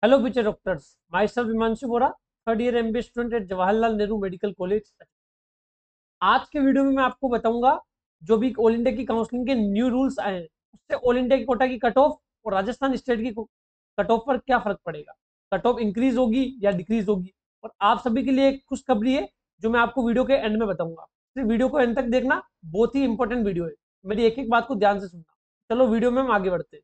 Hello future doctors, my self Himanshu Bora, third year MBA student at Jawaharlal Nehru medical college. आज के video में मैं आपको बताऊंगा जो भी ऑल इंडिया की काउंसलिंग के न्यू रूल्स आए हैं उससे ऑल इंडिया की कोटा की कट ऑफ और राजस्थान स्टेट की कट ऑफ पर क्या फर्क पड़ेगा। कट ऑफ इंक्रीज होगी या डिक्रीज होगी। और आप सभी के लिए एक खुशखबरी है जो मैं आपको वीडियो के एंड में बताऊंगा। तो वीडियो को एंड तक देखना, बहुत ही इंपॉर्टेंट वीडियो है। मेरी एक एक बात को ध्यान से सुनना। चलो वीडियो में हम आगे बढ़ते हैं।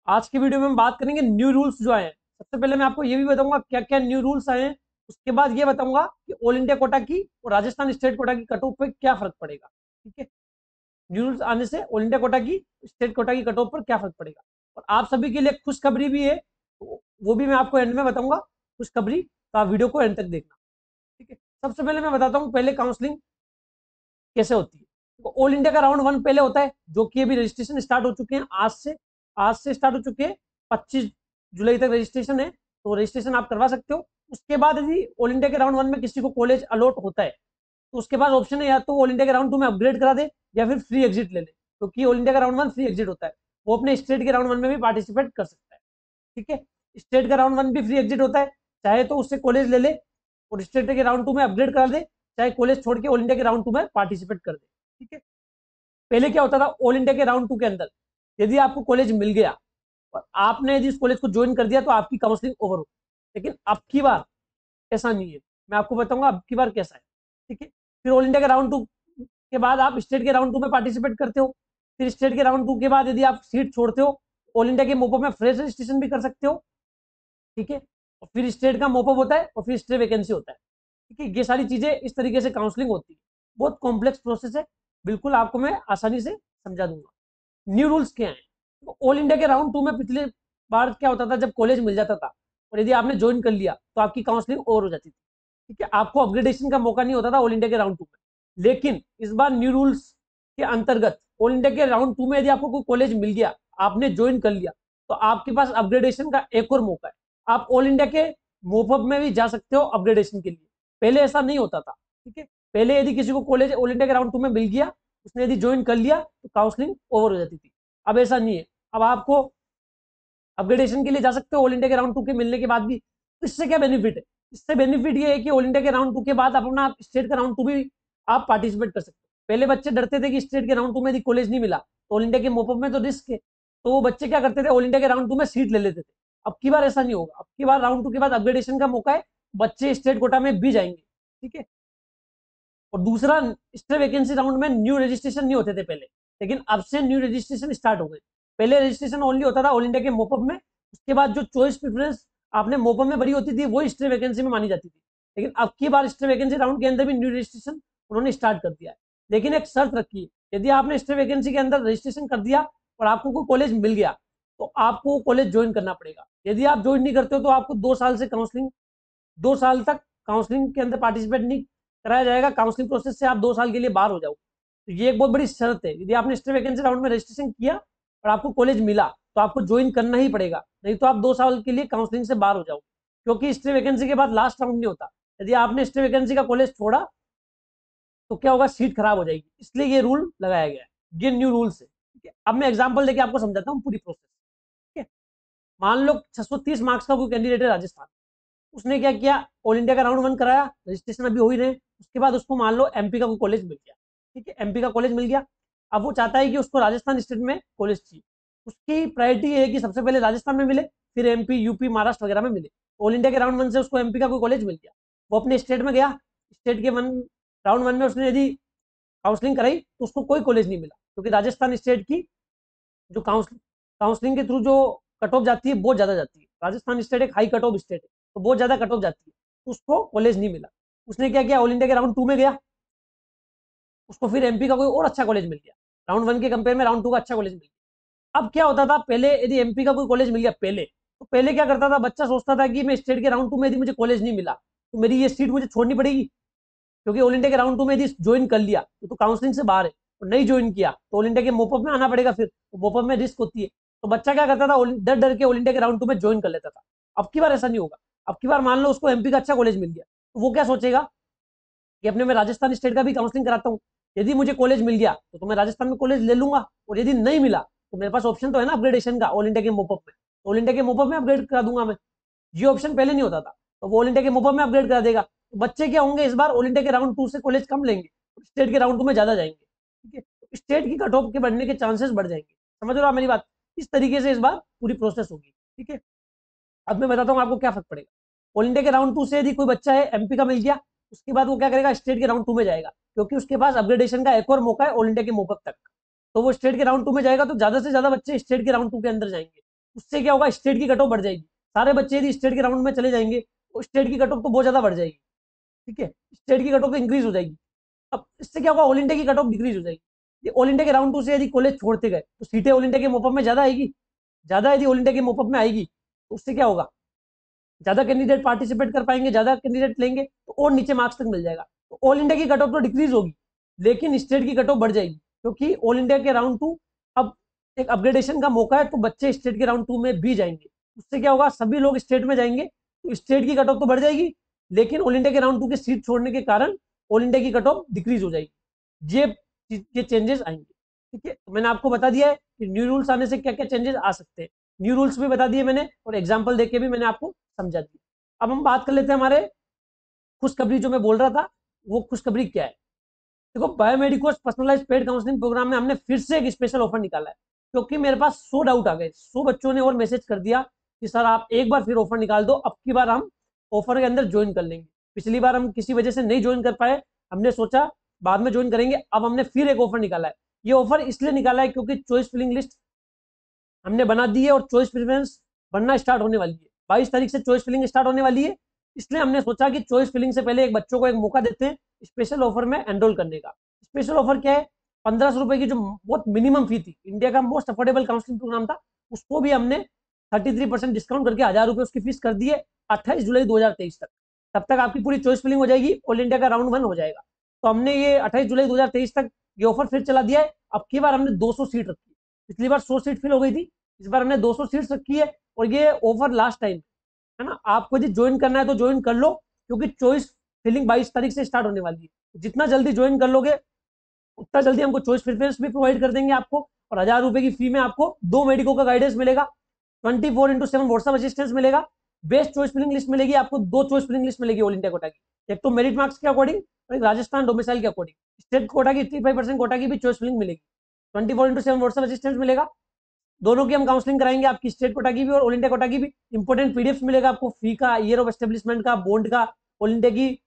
आज की वीडियो में हम बात करेंगे न्यू रूल्स जो आए हैं। सबसे पहले मैं आपको ये भी बताऊंगा क्या क्या न्यू रूल्स आए हैं। उसके बाद ये बताऊंगा कि ऑल इंडिया कोटा की और राजस्थान स्टेट कोटा की कट ऑफ पे क्या फर्क पड़ेगा। ठीक है, न्यू रूल्स आने से ऑल इंडिया कोटा की स्टेट कोटा की कट ऑफ पर क्या फर्क पड़ेगा। और आप सभी के लिए खुशखबरी भी है, तो वो भी मैं आपको एंड में बताऊंगा। खुशखबरी तो आप वीडियो को एंड तक देखना। ठीक है, सबसे पहले मैं बताता हूँ पहले काउंसलिंग कैसे होती है। तो ऑल इंडिया का राउंड वन पहले होता है, जो कि अभी रजिस्ट्रेशन स्टार्ट हो चुके हैं। आज से स्टार्ट हो चुके हैं। 25 जुलाई तक रजिस्ट्रेशन है, तो रजिस्ट्रेशन आप करवा सकते हो। उसके बाद यदि ऑल इंडिया के राउंड वन में किसी को कॉलेज अलॉट होता है तो उसके बाद ऑप्शन है या तो ऑल इंडिया के राउंड टू में अपग्रेड करा दे या फिर फ्री एग्जिट ले ले, क्योंकि ऑल इंडिया का राउंड वन फ्री एग्जिट होता है। वो अपने स्टेट के राउंड वन में भी पार्टिसिपेट कर सकता है। ठीक है, स्टेट का राउंड वन भी फ्री एग्जिट होता है, चाहे तो उससे कॉलेज ले ले और स्टेट के राउंड टू में अपग्रेड करा दे, चाहे कॉलेज छोड़ के ऑल इंडिया के राउंड टू में पार्टिसिपेट कर दे। ठीक है, पहले क्या होता था ऑल इंडिया के राउंड टू के अंदर यदि आपको कॉलेज मिल गया और आपने यदि इस कॉलेज को ज्वाइन कर दिया तो आपकी काउंसलिंग ओवर हो। लेकिन अब की बार ऐसा नहीं है, मैं आपको बताऊंगा अब की बार कैसा है। ठीक है, फिर ऑल इंडिया के राउंड टू के बाद आप स्टेट के राउंड टू में पार्टिसिपेट करते हो। फिर स्टेट के राउंड टू के बाद यदि आप सीट छोड़ते हो, ऑल इंडिया के मोपो में फ्रेश रजिस्ट्रेशन भी कर सकते हो। ठीक है, और फिर स्टेट का मोपअप होता है और फिर स्टेट वैकेंसी होता है। ठीक है, ये सारी चीजें इस तरीके से काउंसलिंग होती है। बहुत कॉम्प्लेक्स प्रोसेस है, बिल्कुल आपको मैं आसानी से समझा दूंगा। न्यू रूल्स क्या है। तो ऑल इंडिया के राउंड टू में पिछले बार क्या होता था, जब कॉलेज मिल जाता था और यदि आपने ज्वाइन कर लिया तो आपकी काउंसलिंग ओवर हो जाती थी। ठीक है, आपको अपग्रेडेशन का मौका नहीं होता था ऑल इंडिया के राउंड टू में। लेकिन इस बार न्यू रूल्स के अंतर्गत ऑल इंडिया के राउंड टू में यदि आपको कोई कॉलेज मिल गया, आपने ज्वाइन कर लिया, तो आपके पास अपग्रेडेशन का एक और मौका है। आप ऑल इंडिया के मोफअप में भी जा सकते हो अपग्रेडेशन के लिए। पहले ऐसा नहीं होता था। ठीक है, पहले यदि किसी को कॉलेज ऑल इंडिया के राउंड टू में मिल गया, उसने यदि ज्वाइन कर लिया तो काउंसलिंग ओवर हो जाती थी। अब ऐसा नहीं है, अब आपको अपग्रेडेशन के लिए जा सकते हो ऑल इंडिया के राउंड टू के मिलने के बाद भी। इससे क्या बेनिफिट है? इससे बेनिफिट ये है कि ऑल इंडिया के राउंड टू के बाद अपना स्टेट का राउंड टू भी आप पार्टिसिपेट कर सकते हो। पहले बच्चे डरते थे कि स्टेट के राउंड टू में यदि कॉलेज नहीं मिला तो ऑल इंडिया के मोपअप में तो रिस्क है, तो वो बच्चे क्या करते थे, ऑल इंडिया के राउंड टू में सीट ले लेते थे। अब की बार ऐसा नहीं होगा, अब की बार राउंड टू के बाद अपग्रेडेशन का मौका है, बच्चे स्टेट कोटा में भी जाएंगे। ठीक है, और दूसरा, स्टेट वैकेंसी राउंड में न्यू रजिस्ट्रेशन नहीं होते थे पहले, लेकिन अब से न्यू रजिस्ट्रेशन स्टार्ट हो गए। पहले रजिस्ट्रेशन ओनली होता था ऑल इंडिया के मोपअप में, उसके बाद जो चॉइस प्रेफरेंस आपने मोपअप में भरी होती थी वो स्टेट वैकेंसी में मानी जाती थी। लेकिन अब की बार स्टेट वैकेंसी राउंड के अंदर भी न्यू रजिस्ट्रेशन उन्होंने स्टार्ट कर दिया है। लेकिन एक शर्त रखी है, यदि आपने स्टेट वैकेंसी के अंदर रजिस्ट्रेशन कर दिया और आपको कोई कॉलेज मिल गया तो आपको कॉलेज ज्वाइन करना पड़ेगा। यदि आप ज्वाइन नहीं करते हो तो आपको 2 साल से काउंसलिंग 2 साल तक काउंसलिंग के अंदर पार्टिसिपेट नहीं कराया जाएगा। काउंसलिंग प्रोसेस से आप 2 साल के लिए बाहर हो जाओ। तो ये एक बहुत बड़ी शर्त है, यदि आपने स्टेट वैकेंसी राउंड में रजिस्ट्रेशन किया और आपको कॉलेज मिला तो आपको ज्वाइन करना ही पड़ेगा, नहीं तो आप 2 साल के लिए काउंसलिंग से बाहर हो जाओ, क्योंकि स्टेट वैकेंसी के बाद लास्ट राउंड नहीं होता। यदि आपने स्टेट वैकेंसी का कॉलेज छोड़ा तो क्या होगा, सीट खराब हो जाएगी। इसलिए ये रूल लगाया गया है, ये न्यू रूल्स है। ठीक है, अब मैं एग्जाम्पल देके आपको समझाता हूँ पूरी प्रोसेस। ठीक है, मान लो 630 मार्क्स का कोई कैंडिडेट है राजस्थान, उसने क्या किया, ऑल इंडिया का राउंड वन कराया, रजिस्ट्रेशन अभी हो ही रहे, उसके बाद उसको मान लो एमपी का कोई कॉलेज मिल गया। ठीक है, एमपी का कॉलेज मिल गया। अब वो चाहता है कि उसको राजस्थान स्टेट में कॉलेज चाहिए। उसकी प्रायोरिटी ये है कि सबसे पहले राजस्थान में मिले, फिर एमपी यूपी महाराष्ट्र वगैरह में मिले। ऑल इंडिया के राउंड वन से उसको एमपी का कोई कॉलेज मिल गया, वो अपने स्टेट में गया, स्टेट के राउंड वन में उसने यदि काउंसलिंग कराई तो उसको कोई कॉलेज नहीं मिला, क्योंकि राजस्थान स्टेट की जो काउंसलिंग के थ्रू जो कट ऑफ जाती है बहुत ज्यादा जाती है। राजस्थान स्टेट एक हाई कट ऑफ स्टेट है, तो बहुत ज्यादा कट ऑफ जाती है, उसको कॉलेज नहीं मिला। उसने क्या किया, ऑल इंडिया के राउंड टू में गया, उसको फिर एमपी का कोई और अच्छा कॉलेज मिल गया, राउंड वन के कंपेयर में राउंड टू का अच्छा कॉलेज मिल गया। अब क्या होता था, पहले यदि एमपी का कोई कॉलेज मिल गया पहले, तो पहले क्या करता था, बच्चा सोचता था कि मैं स्टेट के राउंड टू में यदि मुझे कॉलेज नहीं मिला तो मेरी ये सीट मुझे छोड़नी पड़ेगी, क्योंकि ऑल इंडिया के राउंड टू में यदि ज्वाइन कर लिया तो काउंसलिंग से बाहर है, और नहीं ज्वाइन किया तो ऑल इंडिया के मोपअप में आना पड़ेगा, फिर तो मोपअप में रिस्क होती है। तो बच्चा क्या करता था, डर डर के ऑल इंडिया के राउंड टू में ज्वाइन कर लेता था। अब की बार ऐसा नहीं होगा। अब की बार मान लो उसको एमपी का अच्छा कॉलेज मिल गया, तो वो क्या सोचेगा कि अपने मैं राजस्थान स्टेट का भी काउंसलिंग कराता हूँ, यदि मुझे कॉलेज मिल गया तो मैं राजस्थान में कॉलेज ले लूंगा, और यदि नहीं मिला तो मेरे पास ऑप्शन तो है ना अपग्रेडेशन का ऑल इंडिया के मोपअप में, ऑल इंडिया के मोपअप में अपग्रेड करा दूंगा मैं, ये ऑप्शन पहले नहीं होता था, तो वो ऑल इंडिया के मोपअप में अपग्रेड करा देगा। तो बच्चे क्या होंगे इस बार ऑल इंडिया के राउंड 2 से कॉलेज कम लेंगे, स्टेट के राउंड 2 में ज्यादा जाएंगे, ठीक है, स्टेट की कट ऑफ के बढ़ने के चांसेस बढ़ जाएंगे। समझ रहे हो आप मेरी बात? इस तरीके से इस बार पूरी प्रोसेस होगी, ठीक है। अब मैं बताता हूँ आपको क्या फर्क पड़ेगा। ऑल इंडिया के राउंड 2 से यदि कोई बच्चा है एमपी का मिल गया, उसके बाद वो क्या करेगा, स्टेट के राउंड 2 में जाएगा, क्योंकि उसके पास अपग्रेडेशन का एक और मौका है ऑल इंडिया के मोपअप तक। तो वो स्टेट के राउंड 2 में जाएगा, तो ज्यादा से ज्यादा बच्चे स्टेट के राउंड 2 के अंदर जाएंगे। उससे क्या होगा, स्टेट की कट ऑफ बढ़ जाएगी। सारे बच्चे यदि स्टेट के राउंड में चले जाएंगे तो स्टेट की कट ऑफ तो बहुत ज्यादा बढ़ जाएगी, ठीक है, स्टेट की कट ऑफ तो इंक्रीज हो जाएगी। अब इससे क्या होगा, ऑल इंडिया की कट ऑफ डिक्रीज हो जाएगी। ये ऑल इंडिया के राउंड 2 से यदि कॉलेज छोड़ते गए तो सीटें ऑल इंडिया के मोपअप में ज्यादा आएगी, ज्यादा यदि ऑल इंडिया के मोपअप में आएगी तो उससे क्या होगा, ज्यादा कैंडिडेट पार्टिसिपेट कर पाएंगे, ज्यादा कैंडिडेट लेंगे तो और नीचे मार्क्स तक मिल जाएगा। तो ऑल इंडिया की कट ऑफ तो डिक्रीज होगी, लेकिन स्टेट की कट ऑफ बढ़ जाएगी, क्योंकि ऑल इंडिया के राउंड 2 अब एक अपग्रेडेशन का मौका है, तो बच्चे स्टेट के राउंड 2 में भी जाएंगे। उससे क्या होगा, सभी लोग स्टेट में जाएंगे, तो स्टेट की कट ऑफ तो बढ़ जाएगी, लेकिन ऑल इंडिया के राउंड 2 की सीट छोड़ने के कारण ऑल इंडिया की कट ऑफ डिक्रीज हो जाएगी। ये चेंजेस आएंगे, ठीक है। तो मैंने आपको बता दिया है कि न्यू रूल्स आने से क्या क्या चेंजेस आ सकते हैं, न्यू रूल्स भी बता दिए मैंने, और एग्जाम्पल देके भी मैंने आपको समझा दिया। अब हम बात कर लेते हैं हमारे खुशखबरी, जो मैं बोल रहा था वो खुशखबरी क्या है। देखो, बायोमेडिकोस पर्सनलाइज्ड पेड काउंसलिंग प्रोग्राम में हमने फिर से एक स्पेशल ऑफर निकाला है, क्योंकि मेरे पास 100 डाउट आ गए, 100 बच्चों ने और मैसेज कर दिया कि सर आप एक बार फिर ऑफर निकाल दो, अब की बार हम ऑफर के अंदर ज्वाइन कर लेंगे। पिछली बार हम किसी वजह से नहीं ज्वाइन कर पाए, हमने सोचा बाद में ज्वाइन करेंगे, अब हमने फिर एक ऑफर निकाला है। ये ऑफर इसलिए निकाला है क्योंकि चॉइस फिलिंग लिस्ट हमने बना दी है और चॉइस प्रेफरेंस बनना स्टार्ट होने वाली है। 22 तारीख से चॉइस फिलिंग स्टार्ट होने वाली है, इसलिए हमने सोचा कि चॉइस फिलिंग से पहले एक बच्चों को एक मौका देते हैं स्पेशल ऑफर में एनरोल करने का। स्पेशल ऑफर क्या है, 1500 रुपए की जो बहुत मिनिमम फी थी, इंडिया का मोस्ट अफोर्डेबल काउंसलिंग प्रोग्राम था, उसको भी हमने 33% डिस्काउंट करके 1000 रुपए उसकी फीस कर दी है 28 जुलाई 2023 तक। तब तक आपकी पूरी चॉइस फिलिंग हो जाएगी, ऑल इंडिया का राउंड 1 हो जाएगा। तो हमने ये 28 जुलाई 2023 तक ये ऑफर फिर चला दिया है। अब की बार हमने 200 सीट रखी है, पिछली बार 100 सीट फिल हो गई थी, इस बार हमने 200 सीट्स रखी है, और ये ऑफर लास्ट टाइम है ना। आपको यदि ज्वाइन करना है तो ज्वाइन कर लो, क्योंकि चॉइस फिलिंग 22 तारीख से स्टार्ट होने वाली है। जितना जल्दी ज्वाइन कर लोगे उतना जल्दी हमको चॉइस प्रेफरेंस भी प्रोवाइड कर देंगे आपको, और 1000 रुपए की फी में आपको 2 मेडिको का गाइडेंस मिलेगा, 24/7 व्हाट्सएप असिस्टेंस मिलेगा, बेस्ट चॉइस फिलिंग लिस्ट मिलेगी आपको, 2 चॉइस फिलिंग लिस्ट मिलेगी ऑल इंडिया कोटा की, एक तो मेरिट मार्क्स के अकॉर्डिंग और एक राजस्थान डोमिसाइल के अकॉर्डिंग। स्टेट कोटा की 85% कोटा की भी चॉइस फिलिंग मिलेगी, 24/7 व्हाट्सएप असिस्टेंस मिलेगा, दोनों की हम काउंसलिंग कराएंगे, आपकी स्टेट कोटा की भी और ऑल इंडिया कोटा की भी। इंपोर्टेंट पीडीएफ मिलेगा आपको, फी का, ईयर ऑफ एस्टेब्लिशमेंट का, बॉन्ड का, ऑल इंडिया की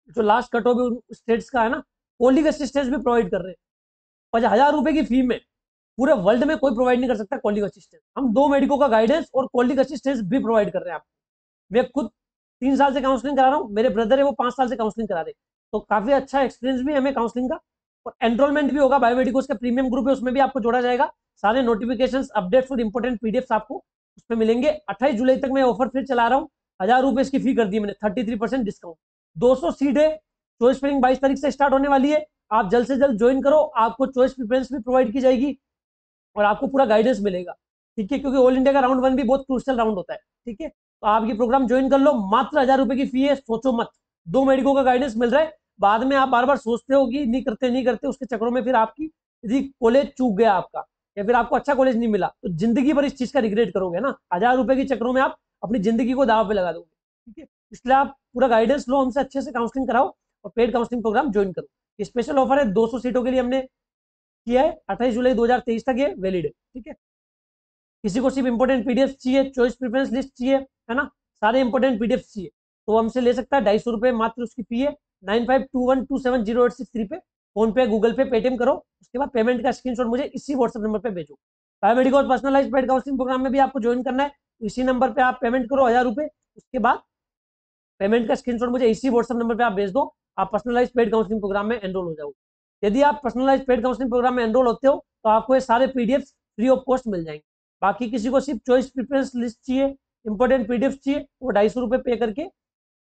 जो लास्ट कट ऑफ स्टेट्स का है ना, कॉलिंग असिस्टेंस भी प्रोवाइड कर रहे हैं। 5000 रुपए की फी में पूरे वर्ल्ड में कोई प्रोवाइड नहीं कर सकता कॉलिंग असिस्टेंस, हम 2 मेडिको का गाइडेंस और कॉलिंग असिस्टेंस भी प्रोवाइड कर रहे हैं आपको। मैं खुद 3 साल से काउंसलिंग करा रहा हूँ, मेरे ब्रदर है वो 5 साल से काउंसलिंग करा रहे, तो काफी अच्छा एक्सपीरियंस भी हमें काउंसलिंग का। और एनरोलमेंट भी होगा, बायोमेडिकोस का प्रीमियम ग्रुप है, उसमें भी आपको जोड़ा जाएगा, सारे नोटिफिकेशंस, अपडेट्स और इंपोर्टेंट पीडीएफ आपको उसमें मिलेंगे। 28 जुलाई तक मैं ऑफर फिर चला रहा हूँ, 1000 रुपए इसकी फी कर दी मैंने, 33% डिस्काउंट, 200 सीट है, चॉइस फिलिंग 22 तारीख से स्टार्ट होने वाली है। आप जल्द से जल्द ज्वाइन करो, आपको चॉइस प्रेफरेंस भी प्रोवाइड की जाएगी और आपको पूरा गाइडेंस मिलेगा, ठीक है, क्योंकि ऑल इंडिया का राउंड 1 भी बहुत क्रूशियल राउंड होता है, ठीक है। तो आप ये प्रोग्राम ज्वाइन कर लो, मात्र 1000 रुपए की फी है, सोचो मत, 2 मेडिको का गाइडेंस मिल रहा है, बाद में आप बार बार सोचते हो कि नहीं करते नहीं करते, उसके चक्रों में फिर आपकी यदि कॉलेज चूक गया आपका, या फिर आपको अच्छा कॉलेज नहीं मिला, तो जिंदगी भर इस चीज का रिग्रेट करोगे ना। 1000 रुपए के चक्रों में आप अपनी जिंदगी को दाव पे लगा दोगे, ठीक है। इसलिए आप पूरा गाइडेंस लो हमसे, अच्छे से काउंसलिंग कराओ और पेड काउंसलिंग प्रोग्राम ज्वाइन करो। स्पेशल ऑफर है, 200 सीटों के लिए हमने किया है, 28 जुलाई 2023 तक ये वैलिड है, ठीक है। किसी को सिर्फ इंपोर्टेंट पीडीएफ चाहिए, चॉइस प्रेफरेंस लिस्ट चाहिए, है ना, सारे इंपोर्टेंट पीडीएफ चाहिए, तो हमसे ले सकता है, 250 रुपए मात्र उसकी फी है। 9521270863 पे फोन पे, गूगल पे, पेटीएम करो, उसके बाद पेमेंट का स्क्रीनशॉट मुझे इसी व्हाट्सएप नंबर पे भेजो। Biomedical personalized paid counselling program में भी आपको ज्वाइन करना है, तो इसी नंबर पे आप पेमेंट करो 1000 रुपए, उसके बाद पेमेंट का स्क्रीनशॉट मुझे इसी व्हाट्सएप नंबर पे आप भेज दो, आप पर्सनलाइज पेड काउंसलिंग प्रोग्राम में एनरोल हो जाओ। यदि आप पर्सनलाइज पेड काउंसलिंग प्रोग्राम में एनरोल होते हो तो आपको ये सारे पीडीएफ फ्री ऑफ कॉस्ट मिल जाएंगे। बाकी किसी को सिर्फ चॉइस प्रेफरेंस लिस्ट चाहिए, इंपोर्टेंट पीडीएफ चाहिए, वो 250 रुपए पे करके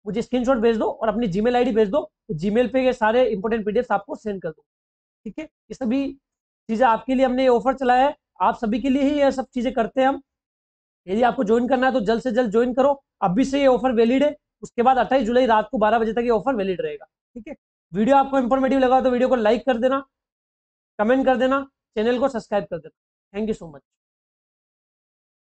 मुझे स्क्रीनशॉट भेज दो और अपनी जीमेल आईडी भेज दो, तो जीमेल पे ये सारे इंपोर्टेंट पीडीएफ आपको सेंड कर दो, ठीक है। ये सभी चीजें आपके लिए हमने ऑफर चलाया है, आप सभी के लिए ही ये सब चीजें करते हैं हम। यदि आपको ज्वाइन करना है तो जल्द से जल्द ज्वाइन करो, अभी से ये ऑफर वैलिड है, उसके बाद 28 जुलाई रात को 12 बजे तक ये ऑफर वैलिड रहेगा, ठीक है। वीडियो आपको इंफॉर्मेटिव लगा तो वीडियो को लाइक कर देना, कमेंट कर देना, चैनल को सब्सक्राइब कर देना। Thank you so much.